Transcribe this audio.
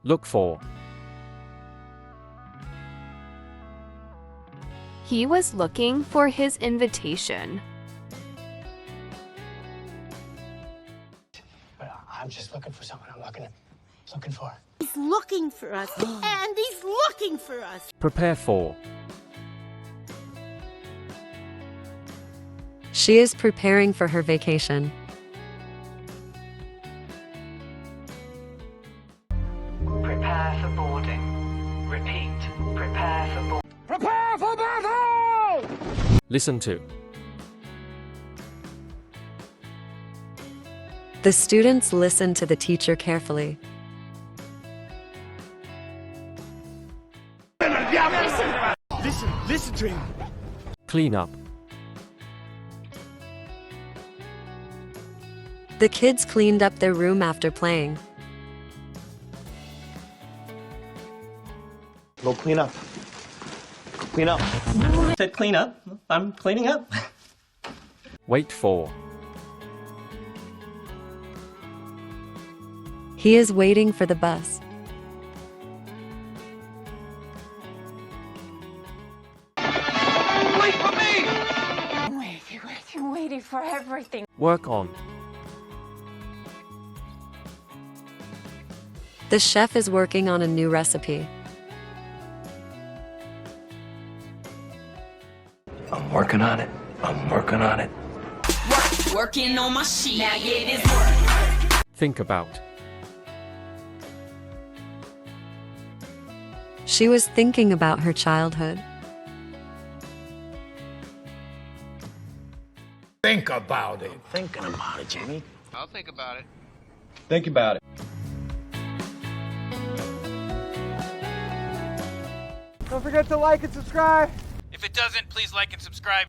Look for. He was looking for his invitation. But I'm just looking for someone I'm looking for. He's looking for us, and he's looking for us. Prepare for. She is preparing for her vacation. Prepare for boarding. Repeat. Prepare for boarding. Prepare for battle! Listen to. The students listen to the teacher carefully. Listen to him. Clean up. The kids cleaned up their room after playing. Go clean up. Clean up. Said clean up. I'm cleaning up. Wait for. He is waiting for the bus. Wait for me! Waiting for everything. Work on. The chef is working on a new recipe. I'm working on it. I'm working on it. Working on my sheet. Now get his work. Think about. She was thinking about her childhood. Think about it. Thinking about it, Jimmy. I'll think about it. Think about it. Don't forget to like and subscribe. If it doesn't, please like and subscribe.